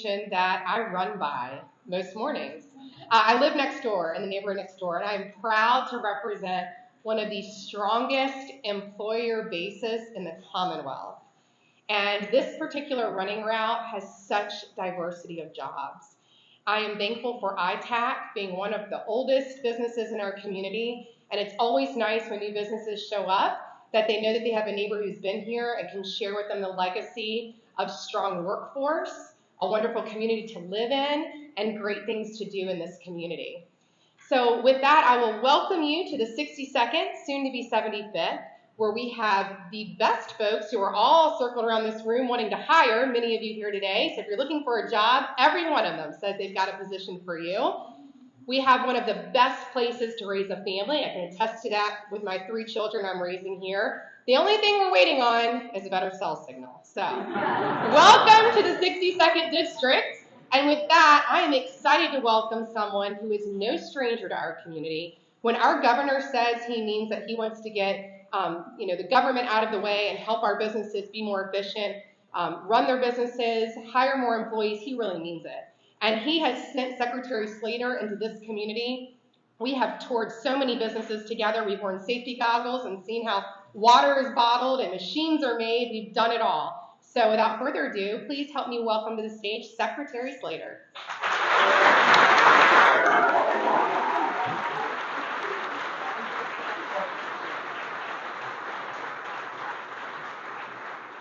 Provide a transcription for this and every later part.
that I run by most mornings. I live next door in the neighborhood next door, and I'm proud to represent one of the strongest employer bases in the Commonwealth. And this particular running route has such diversity of jobs. I am thankful for ITAC being one of the oldest businesses in our community, and it's always nice when new businesses show up that they know that they have a neighbor who's been here and can share with them the legacy of strong workforce, a wonderful community to live in, and great things to do in this community. So with that, I will welcome you to the 62nd, soon to be 75th, where we have the best folks who are all circled around this room wanting to hire many of you here today. So if you're looking for a job, every one of them says they've got a position for you. We have one of the best places to raise a family. I can attest to that with my 3 children I'm raising here. The only thing we're waiting on is a better cell signal. So welcome to the 62nd District. And with that, I am excited to welcome someone who is no stranger to our community. When our governor says he means that he wants to get the government out of the way and help our businesses be more efficient, run their businesses, hire more employees, he really means it. And he has sent Secretary Slater into this community. We have toured so many businesses together. We've worn safety goggles and seen how water is bottled and machines are made. We've done it all. So without further ado, please help me welcome to the stage Secretary Slater.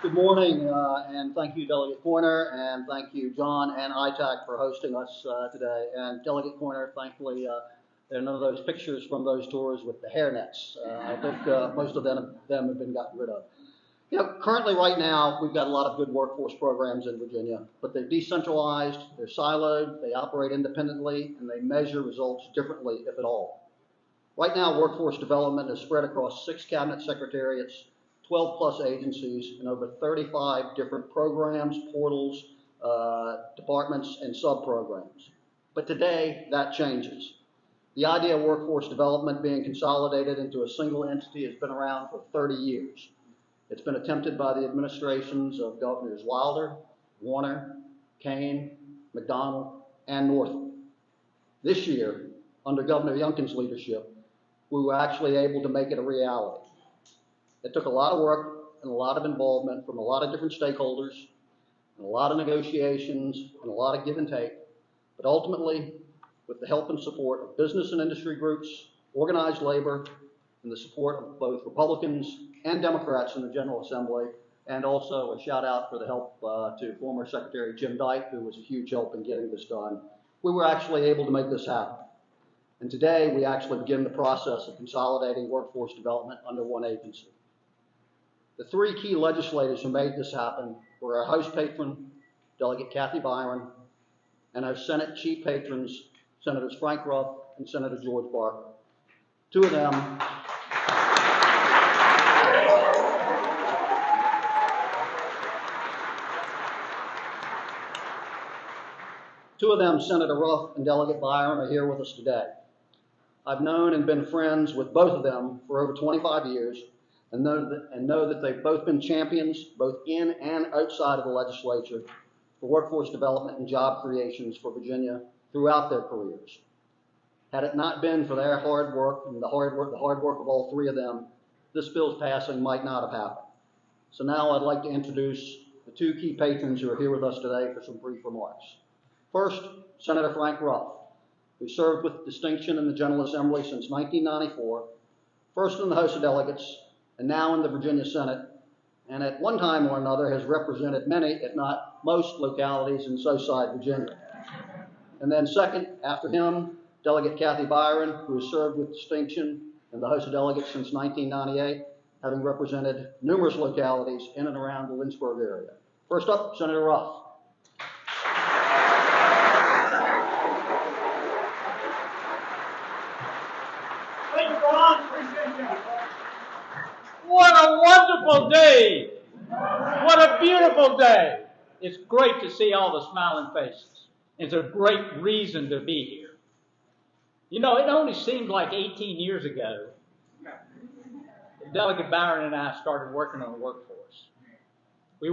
Good morning, and thank you, Delegate Corner, and thank you, John and ITAC, for hosting us today. And Delegate Corner, thankfully, there are none of those pictures from those tours with the hairnets. I think most of them have been gotten rid of. Currently, right now, we've got a lot of good workforce programs in Virginia, but they're decentralized, they're siloed, they operate independently, and they measure results differently, if at all. Right now, workforce development is spread across 6 cabinet secretariats, 12 plus agencies, and over 35 different programs, portals, departments, and sub-programs. But today, that changes. The idea of workforce development being consolidated into a single entity has been around for 30 years. It's been attempted by the administrations of Governors Wilder, Warner, Kane, McDonnell, and Northam. This year, under Governor Youngkin's leadership, we were actually able to make it a reality. It took a lot of work and a lot of involvement from a lot of different stakeholders, and a lot of negotiations, and a lot of give and take. But ultimately, with the help and support of business and industry groups, organized labor, and the support of both Republicans and Democrats in the General Assembly, and also a shout out for the help to former Secretary Jim Dyke, who was a huge help in getting this done, we were actually able to make this happen. And today, we actually begin the process of consolidating workforce development under one agency. The 3 key legislators who made this happen were our House patron, Delegate Kathy Byron, and our Senate chief patrons, Senators Frank Ruff and Senator George Barker. Two of them, Senator Ruff and Delegate Byron, are here with us today. I've known and been friends with both of them for over 25 years, and know that they've both been champions, both in and outside of the legislature, for workforce development and job creations for Virginia throughout their careers. Had it not been for their hard work and the hard work of all 3 of them, this bill's passing might not have happened. So now I'd like to introduce the 2 key patrons who are here with us today for some brief remarks. First, Senator Frank Ruff, who served with distinction in the General Assembly since 1994, first in the House of Delegates, and now in the Virginia Senate, and at one time or another has represented many, if not most, localities in Southside Virginia. And then second, after him, Delegate Kathy Byron, who has served with distinction in the House of Delegates since 1998, having represented numerous localities in and around the Lynchburg area. First up, Senator Ruff. Thank you, Ron. Appreciate you. What a wonderful day. What a beautiful day. It's great to see all the smiling faces. It's a great reason to be here. You know, it only seemed like 18 years ago Delegate Byron and I started working on the workforce. We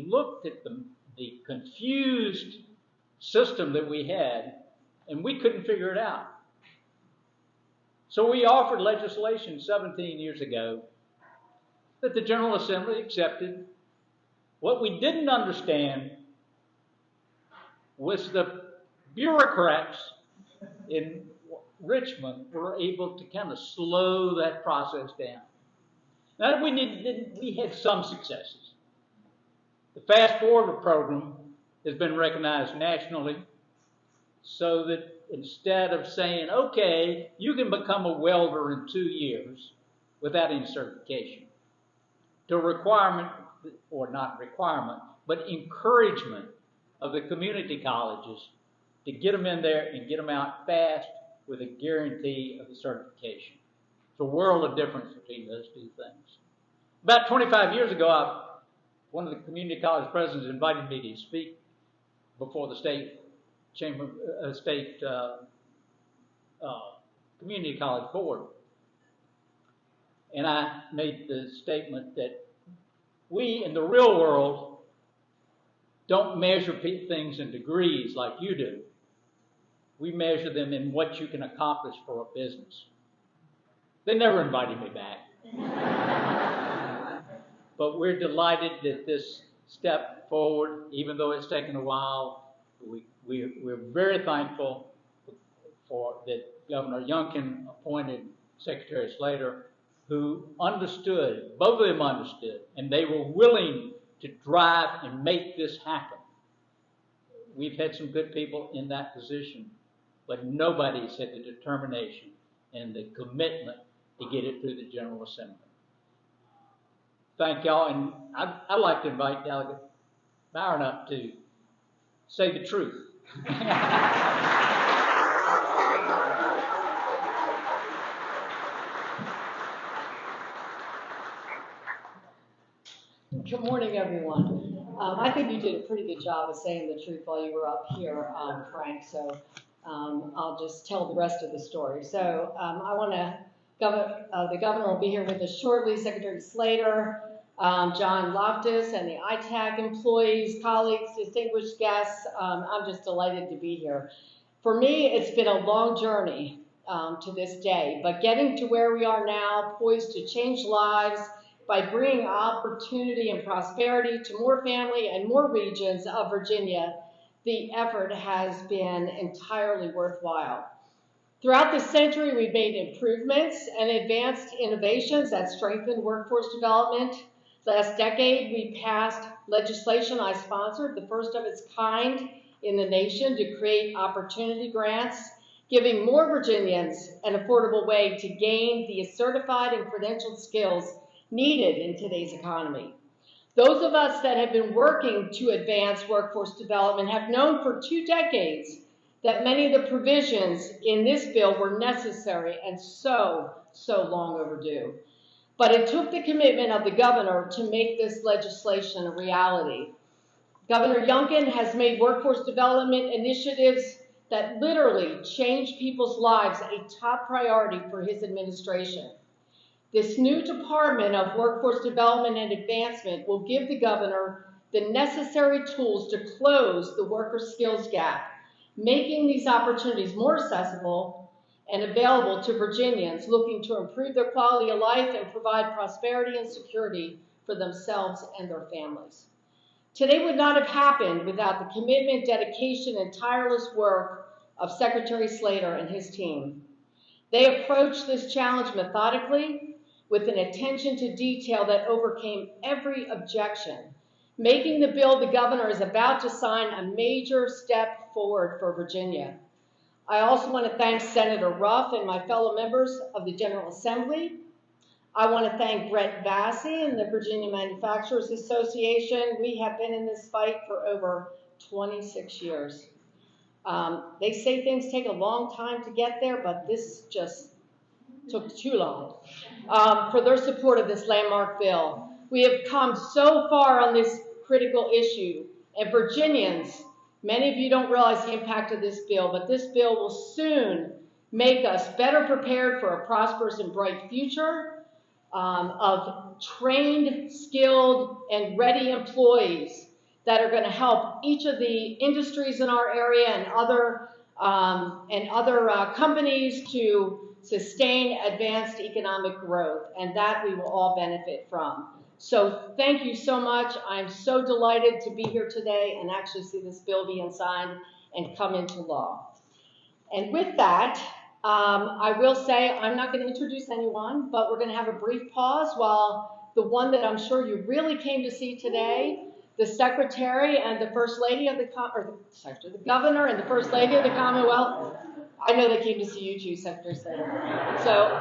looked at the the confused system that we had, and we couldn't figure it out. So we offered legislation 17 years ago that the General Assembly accepted. What we didn't understand was the bureaucrats in Richmond were able to kind of slow that process down. Now we had some successes. The Fast Forward program has been recognized nationally, so that instead of saying, okay, you can become a welder in 2 years without any certification, to requirement, or not requirement, but encouragement of the community colleges to get them in there and get them out fast with a guarantee of the certification. It's a world of difference between those two things. About 25 years ago, one of the community college presidents invited me to speak before the state community college board. And I made the statement that we in the real world don't measure things in degrees like you do. We measure them in what you can accomplish for a business. They never invited me back. But we're delighted that this step forward, even though it's taken a while, we're very thankful for that Governor Youngkin appointed Secretary Slater, who understood, both of them understood, and they were willing to drive and make this happen. We've had some good people in that position, but nobody's had the determination and the commitment to get it through the General Assembly. Thank y'all, and I'd like to invite Delegate Byron up to say the truth. Good morning, everyone. I think you did a pretty good job of saying the truth while you were up here, Frank, so I'll just tell the rest of the story. So I want to, the governor will be here with us shortly, Secretary Slater, John Loftus, and the ITAC employees, colleagues, distinguished guests. I'm just delighted to be here. For me, it's been a long journey to this day, but getting to where we are now, poised to change lives, by bringing opportunity and prosperity to more family and more regions of Virginia, the effort has been entirely worthwhile. Throughout the century, we've made improvements and advanced innovations that strengthen workforce development. Last decade, we passed legislation I sponsored, the first of its kind in the nation, to create opportunity grants, giving more Virginians an affordable way to gain the certified and credentialed skills needed in today's economy. Those of us that have been working to advance workforce development have known for 2 decades that many of the provisions in this bill were necessary and so long overdue. But it took the commitment of the governor to make this legislation a reality. Governor Youngkin has made workforce development initiatives that literally change people's lives a top priority for his administration. This new Department of Workforce Development and Advancement will give the governor the necessary tools to close the worker skills gap, making these opportunities more accessible and available to Virginians looking to improve their quality of life and provide prosperity and security for themselves and their families. Today would not have happened without the commitment, dedication, and tireless work of Secretary Slater and his team. They approached this challenge methodically, with an attention to detail that overcame every objection, making the bill the governor is about to sign a major step forward for Virginia. I also want to thank Senator Ruff and my fellow members of the General Assembly. I want to thank Brett Vassy and the Virginia Manufacturers Association. We have been in this fight for over 26 years. They say things take a long time to get there, but this just took too long, for their support of this landmark bill. We have come so far on this critical issue, and Virginians, many of you don't realize the impact of this bill, but this bill will soon make us better prepared for a prosperous and bright future of trained, skilled, and ready employees that are going to help each of the industries in our area and other companies to sustain advanced economic growth, and that we will all benefit from. So thank you so much. I'm so delighted to be here today and actually see this bill being signed and come into law. And with that, I will say I'm not going to introduce anyone, but we're going to have a brief pause while the one that I'm sure you really came to see today, the Secretary and the First Lady of the Governor and the First Lady of the Commonwealth. I know they came to see you too, Secretary Slater. So,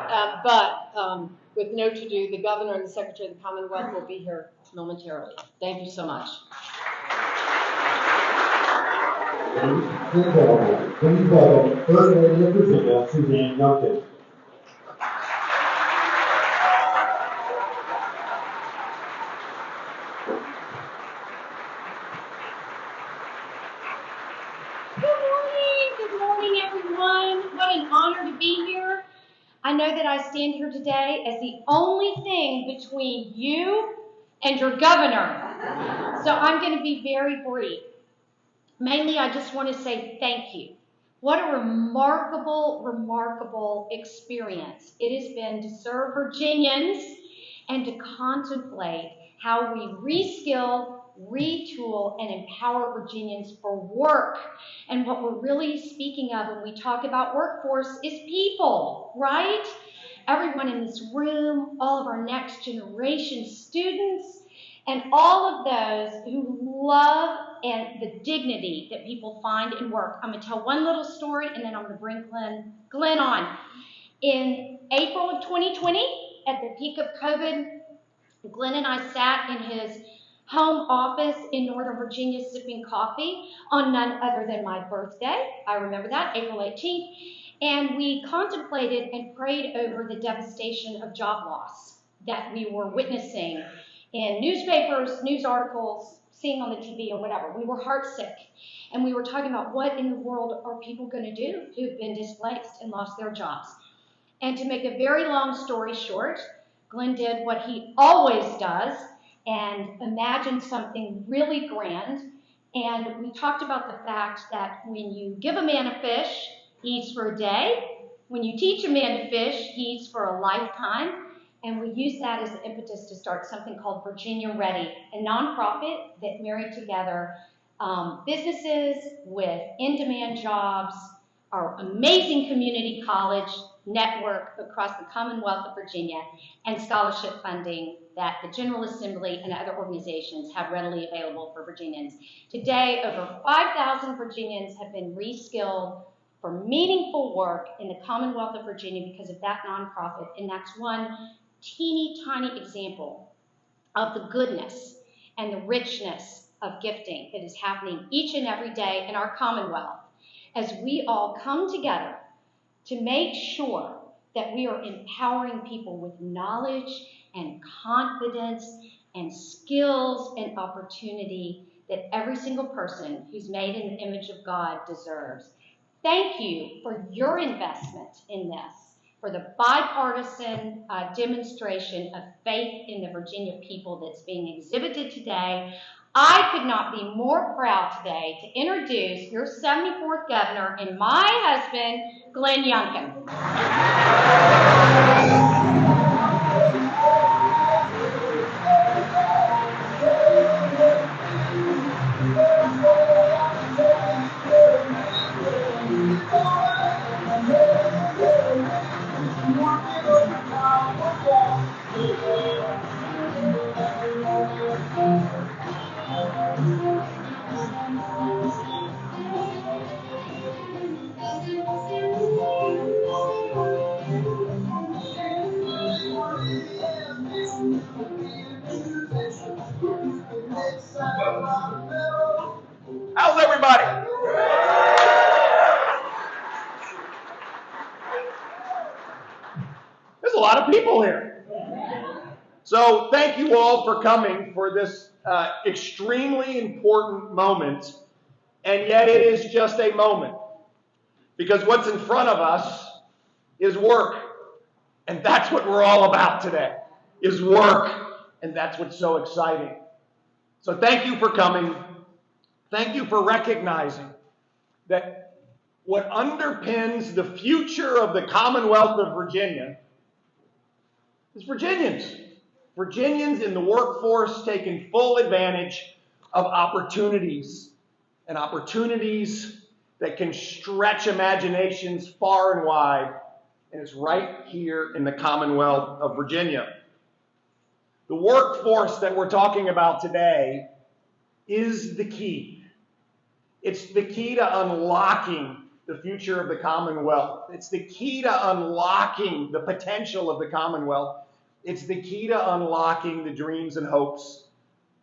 with no to do, the Governor and the Secretary of the Commonwealth will be here momentarily. Thank you so much. Please welcome First Lady of Virginia, Suzanne Youngkin. Good morning, everyone. What an honor to be here. I know that I stand here today as the only thing between you and your governor. So I'm going to be very brief. Mainly, I just want to say thank you. What a remarkable, remarkable experience it has been to serve Virginians and to contemplate how we reskill, retool, and empower Virginians for work. And what we're really speaking of when we talk about workforce is people, right? Everyone in this room, all of our next generation students, and all of those who love and the dignity that people find in work. I'm going to tell one little story, and then I'm going to bring Glenn on. In April of 2020, at the peak of COVID, Glenn and I sat in his home office in Northern Virginia sipping coffee on none other than my birthday. I remember that, April 18th. And we contemplated and prayed over the devastation of job loss that we were witnessing in newspapers, news articles, seeing on the TV or whatever. We were heartsick. And we were talking about what in the world are people going to do who've been displaced and lost their jobs. And to make a very long story short, Glenn did what he always does and imagined something really grand. And we talked about the fact that when you give a man a fish, he eats for a day. When you teach a man to fish, he eats for a lifetime. And we use that as the impetus to start something called Virginia Ready, a nonprofit that married together businesses with in-demand jobs, our amazing community college network across the Commonwealth of Virginia, and scholarship funding that the General Assembly and other organizations have readily available for Virginians. Today, over 5,000 Virginians have been reskilled for meaningful work in the Commonwealth of Virginia because of that nonprofit, and that's one teeny tiny example of the goodness and the richness of gifting that is happening each and every day in our Commonwealth as we all come together to make sure that we are empowering people with knowledge and confidence and skills and opportunity that every single person who's made in the image of God deserves. Thank you for your investment in this, for the bipartisan demonstration of faith in the Virginia people that's being exhibited today. I could not be more proud today to introduce your 74th governor and my husband, Glenn Youngkin. How's everybody? There's a lot of people here. So thank you all for coming for this extremely important moment, and yet it is just a moment. Because what's in front of us is work, and that's what we're all about today, is work, and that's what's so exciting. So thank you for coming. Thank you for recognizing that what underpins the future of the Commonwealth of Virginia is Virginians. Virginians in the workforce taking full advantage of opportunities, and opportunities that can stretch imaginations far and wide, and it's right here in the Commonwealth of Virginia. The workforce that we're talking about today is the key. It's the key to unlocking the future of the Commonwealth. It's the key to unlocking the potential of the Commonwealth. It's the key to unlocking the dreams and hopes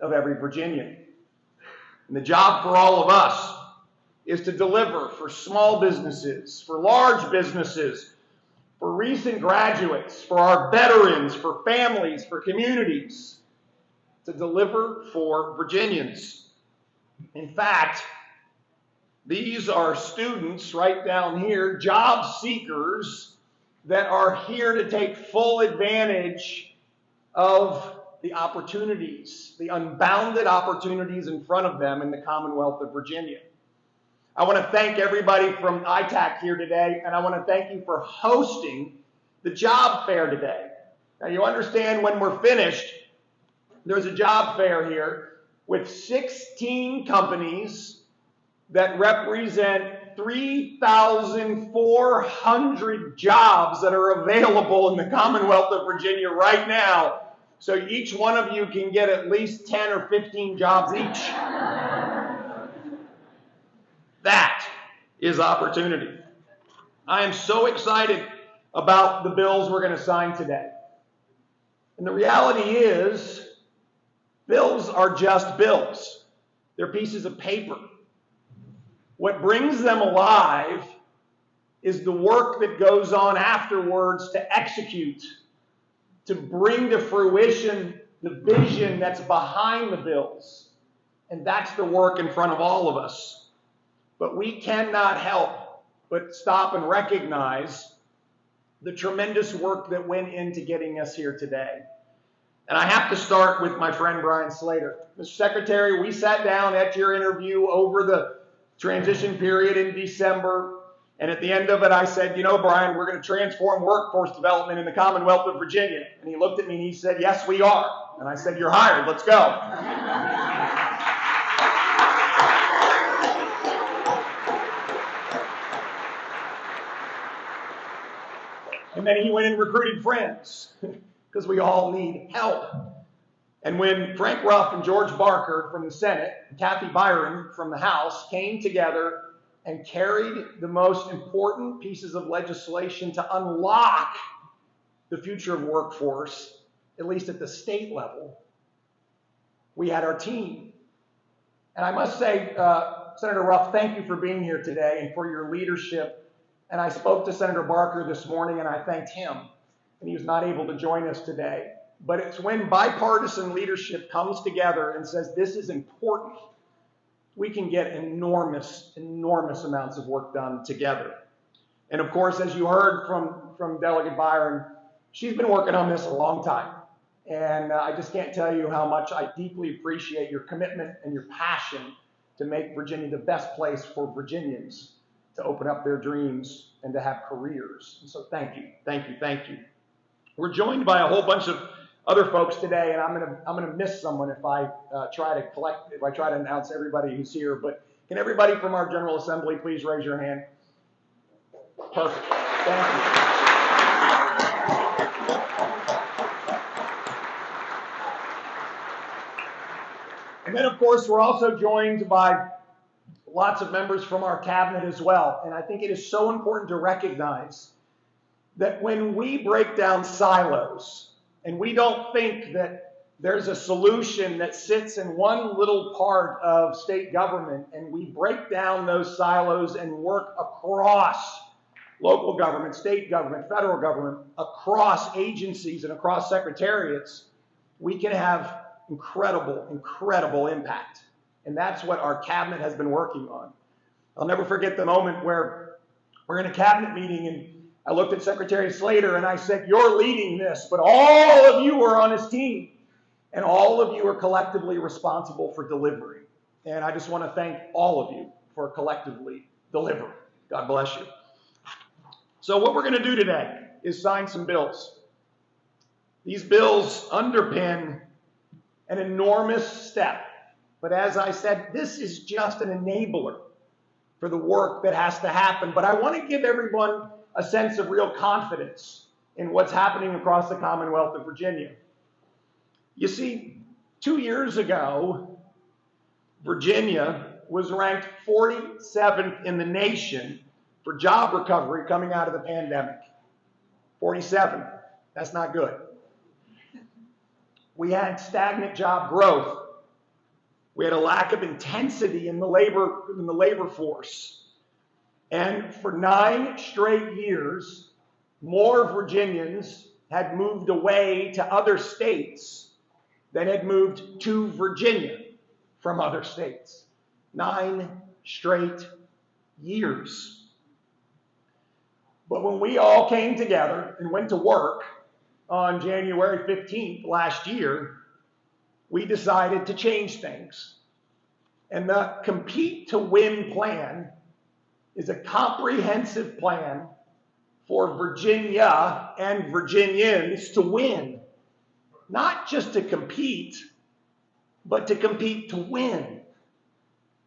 of every Virginian. And the job for all of us is to deliver for small businesses, for large businesses, for recent graduates, for our veterans, for families, for communities, to deliver for Virginians. In fact, these are students right down here, job seekers, that are here to take full advantage of the opportunities, the unbounded opportunities in front of them in the Commonwealth of Virginia. I want to thank everybody from ITAC here today, and I want to thank you for hosting the job fair today. Now, you understand when we're finished, there's a job fair here with 16 companies that represent 3,400 jobs that are available in the Commonwealth of Virginia right now. So each one of you can get at least 10 or 15 jobs each. That is opportunity. I am so excited about the bills we're going to sign today. And the reality is, bills are just bills. They're pieces of paper. What brings them alive is the work that goes on afterwards to execute, to bring to fruition the vision that's behind the bills. And that's the work in front of all of us. But we cannot help but stop and recognize the tremendous work that went into getting us here today. And I have to start with my friend Brian Slater. Mr. Secretary, we sat down at your interview over the transition period in December, and at the end of it I said, you know, Brian, we're going to transform workforce development in the Commonwealth of Virginia. And he looked at me and he said, yes, we are. And I said, you're hired, let's go. And then he went and recruited friends, because we all need help. And when Frank Ruff and George Barker from the Senate and Kathy Byron from the House came together and carried the most important pieces of legislation to unlock the future of workforce, at least at the state level, we had our team. And I must say, Senator Ruff, thank you for being here today and for your leadership. And I spoke to Senator Barker this morning and I thanked him. And he was not able to join us today. But it's when bipartisan leadership comes together and says this is important, we can get enormous, enormous amounts of work done together. And of course, as you heard from Delegate Byron, she's been working on this a long time. And I just can't tell you how much I deeply appreciate your commitment and your passion to make Virginia the best place for Virginians to open up their dreams and to have careers. And so thank you, thank you, thank you. We're joined by a whole bunch of other folks today, and I'm gonna miss someone if I try to announce everybody who's here. But can everybody from our General Assembly please raise your hand? Perfect. Thank you. And then, of course, we're also joined by lots of members from our cabinet as well. And I think it is so important to recognize that when we break down silos, and we don't think that there's a solution that sits in one little part of state government, and we break down those silos and work across local government, state government, federal government, across agencies and across secretariats, we can have incredible, incredible impact. And that's what our cabinet has been working on. I'll never forget the moment where we're in a cabinet meeting and I looked at Secretary Slater and I said, you're leading this, but all of you are on his team. And all of you are collectively responsible for delivery. And I just want to thank all of you for collectively delivering. God bless you. So what we're going to do today is sign some bills. These bills underpin an enormous step. But as I said, this is just an enabler for the work that has to happen. But I want to give everyone a sense of real confidence in what's happening across the Commonwealth of Virginia. You see, 2 years ago, Virginia was ranked 47th in the nation for job recovery coming out of the pandemic. 47th. That's not good. We had stagnant job growth. We had a lack of intensity in the labor force. And for 9 straight years, more Virginians had moved away to other states than had moved to Virginia from other states. 9 straight years. But when we all came together and went to work on January 15th last year, we decided to change things. And the Compete to Win plan is a comprehensive plan for Virginia and Virginians to win. Not just to compete, but to compete to win.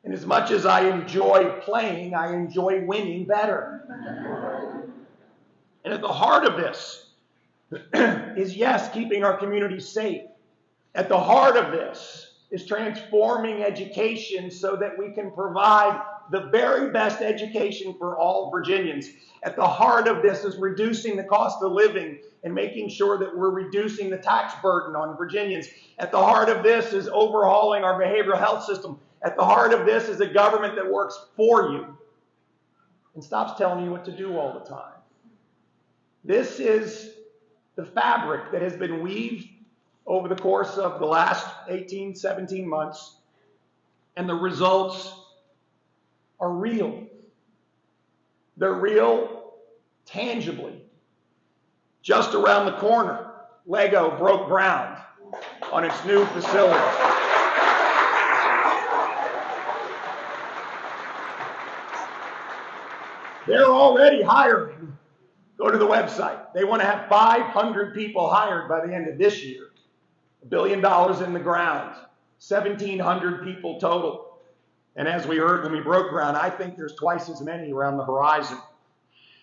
And as much as I enjoy playing, I enjoy winning better. And at the heart of this is, yes, keeping our communities safe. At the heart of this is transforming education so that we can provide the very best education for all Virginians. At the heart of this is reducing the cost of living and making sure that we're reducing the tax burden on Virginians. At the heart of this is overhauling our behavioral health system. At the heart of this is a government that works for you and stops telling you what to do all the time. This is the fabric that has been weaved over the course of the last 18, 17 months, and the results are real. They're real tangibly. Just around the corner, Lego broke ground on its new facility. They're already hiring. Go to the website. They want to have 500 people hired by the end of this year. $1 billion in the ground. 1,700 people total. And as we heard when we broke ground, I think there's twice as many around the horizon.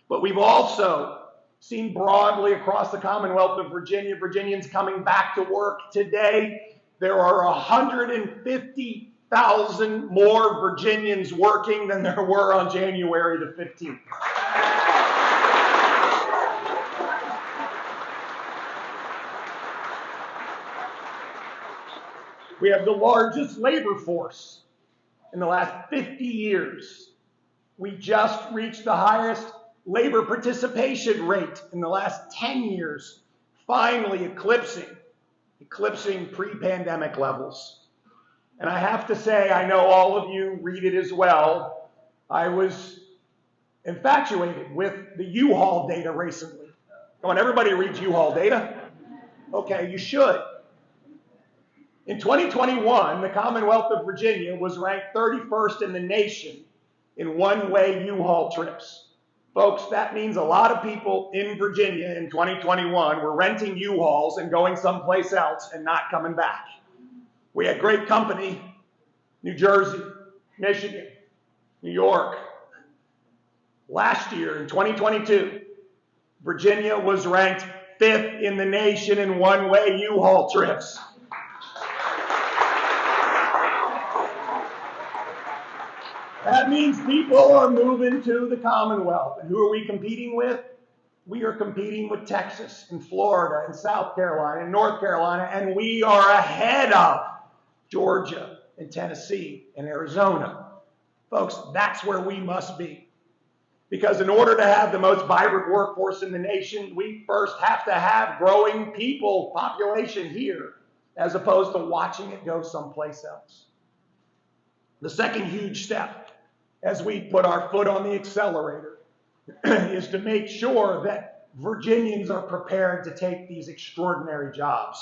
But we've also seen broadly across the Commonwealth of Virginia, Virginians coming back to work today. There are 150,000 more Virginians working than there were on January the 15th. We have the largest labor force in the last 50 years. We just reached the highest labor participation rate in the last 10 years, finally eclipsing pre-pandemic levels. And I have to say, I know all of you read it as well. I was infatuated with the U-Haul data recently. Come on, everybody reads U-Haul data? Okay, you should. In 2021, the Commonwealth of Virginia was ranked 31st in the nation in one-way U-Haul trips. Folks, that means a lot of people in Virginia in 2021 were renting U-Hauls and going someplace else and not coming back. We had great company, New Jersey, Michigan, New York. Last year, in 2022, Virginia was ranked 5th in the nation in one-way U-Haul trips. That means people are moving to the Commonwealth. And who are we competing with? We are competing with Texas and Florida and South Carolina and North Carolina, and we are ahead of Georgia and Tennessee and Arizona. Folks, that's where we must be. Because in order to have the most vibrant workforce in the nation, we first have to have growing population here, as opposed to watching it go someplace else. The second huge step, as we put our foot on the accelerator, is to make sure that Virginians are prepared to take these extraordinary jobs.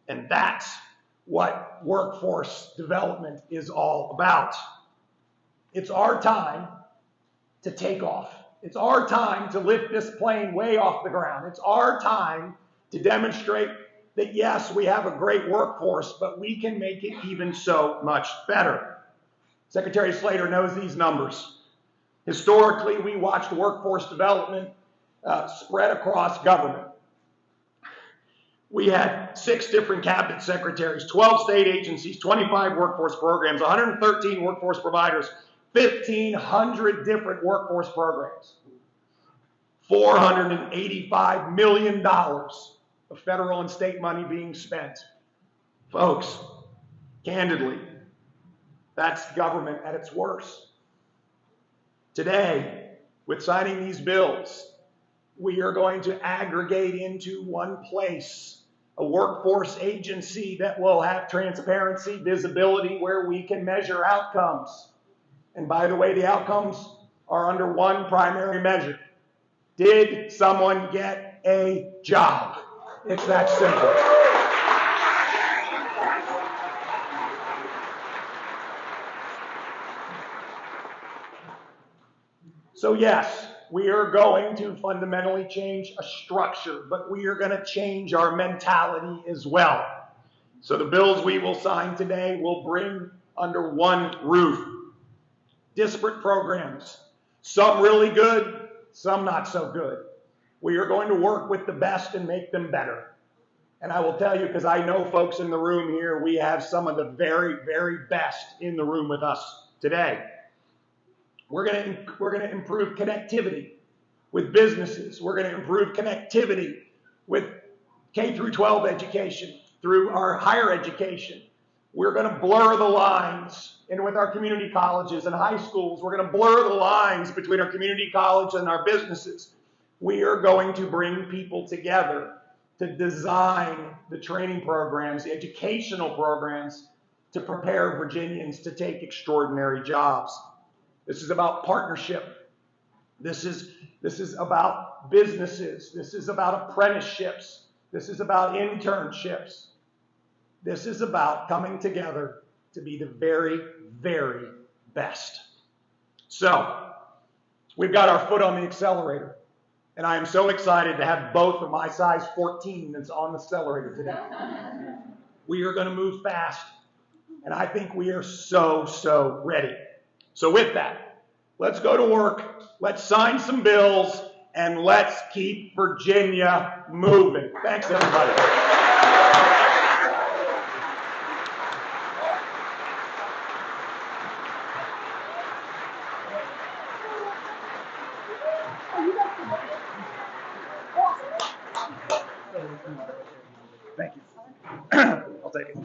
And that's what workforce development is all about. It's our time to take off. It's our time to lift this plane way off the ground. It's our time to demonstrate that, yes, we have a great workforce, but we can make it even so much better. Secretary Slater knows these numbers. Historically, we watched workforce development spread across government. We had 6 different cabinet secretaries, 12 state agencies, 25 workforce programs, 113 workforce providers, 1,500 different workforce programs, $485 million of federal and state money being spent. Folks, candidly, that's government at its worst. Today, with signing these bills, we are going to aggregate into one place, a workforce agency that will have transparency, visibility, where we can measure outcomes. And by the way, the outcomes are under one primary measure. Did someone get a job? It's that simple. So yes, we are going to fundamentally change a structure, but we are going to change our mentality as well. So the bills we will sign today will bring under one roof disparate programs, some really good, some not so good. We are going to work with the best and make them better. And I will tell you, because I know folks in the room here, we have some of the very, very best in the room with us today. We're going to improve connectivity with businesses. We're going to improve connectivity with K through 12 education, through our higher education. We're going to blur the lines. And with our community colleges and high schools, we're going to blur the lines between our community college and our businesses. We are going to bring people together to design the training programs, the educational programs to prepare Virginians to take extraordinary jobs. This is about partnership. This is about businesses. This is about apprenticeships. This is about internships. This is about coming together to be the very, very best. So, we've got our foot on the accelerator. And I am so excited to have both of my size 14 that's on the accelerator today. We are going to move fast. And I think we are so ready. So with that, let's go to work. Let's sign some bills. And let's keep Virginia moving. Thanks, everybody. Thank you. I'll take it.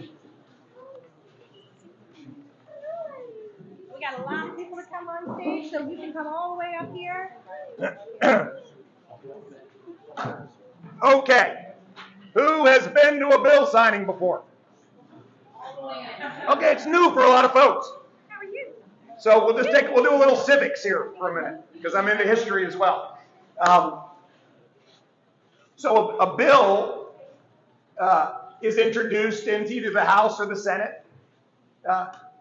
We got a lot of people to come on stage, so you can come all the way up here. Okay. Who has been to a bill signing before? Okay, it's new for a lot of folks. How are you? So we'll do a little civics here for a minute, because I'm into history as well. So a bill is introduced into either the House or the Senate,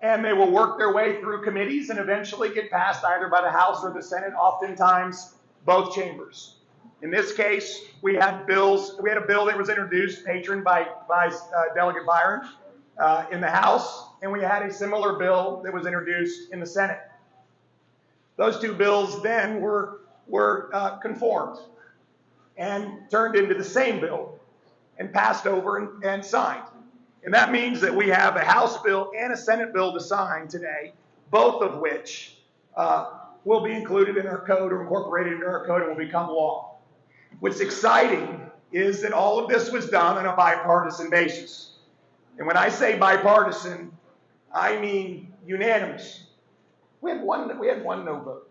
and they will work their way through committees and eventually get passed either by the House or the Senate, oftentimes both chambers. In this case, we had a bill that was introduced, patroned by Delegate Byron in the House, and we had a similar bill that was introduced in the Senate. Those two bills then were conformed and turned into the same bill and passed over and signed. And that means that we have a House bill and a Senate bill to sign today, both of which will be included in our code or incorporated into our code and will become law. What's exciting is that all of this was done on a bipartisan basis. And when I say bipartisan, I mean unanimous. We had one no vote.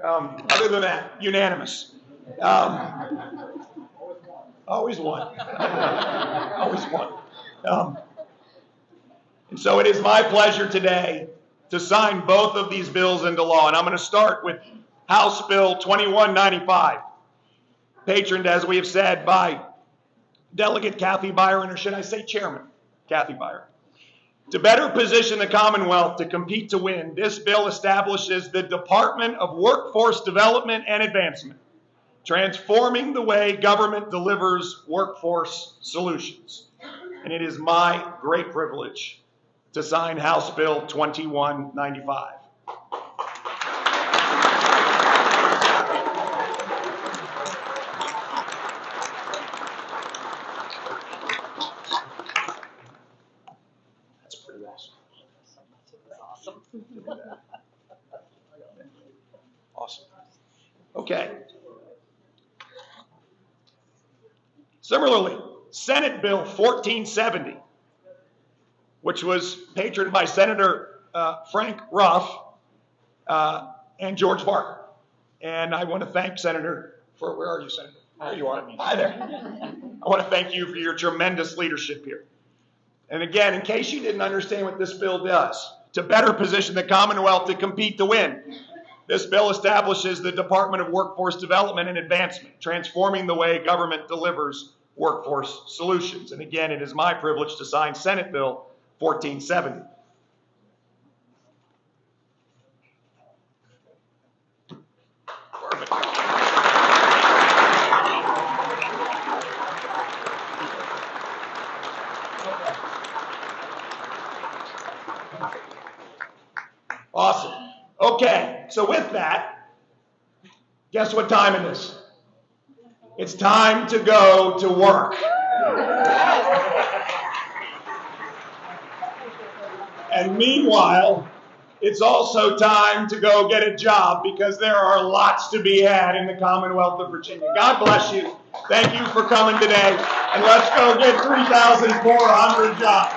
Other than that, unanimous. Always one. Always one. And so it is my pleasure today to sign both of these bills into law. And I'm going to start with House Bill 2195, patroned, as we have said, by Delegate Kathy Byron, or should I say Chairman Kathy Byron. To better position the Commonwealth to compete to win, this bill establishes the Department of Workforce Development and Advancement, transforming the way government delivers workforce solutions. And it is my great privilege to sign House Bill 2195. That's pretty awesome. Awesome. Okay. Similarly, Senate Bill 1470, which was patroned by Senator Frank Ruff and George Barker. And I want to thank Senator for, where are you, Senator? There you are. Hi there. I want to thank you for your tremendous leadership here. And again, in case you didn't understand what this bill does, to better position the Commonwealth to compete to win, this bill establishes the Department of Workforce Development and Advancement, transforming the way government delivers workforce solutions. And again, it is my privilege to sign Senate Bill 1470. Perfect. Awesome. Okay, so with that, guess what time it is? It's time to go to work. And meanwhile, it's also time to go get a job because there are lots to be had in the Commonwealth of Virginia. God bless you. Thank you for coming today. And let's go get 3,400 jobs.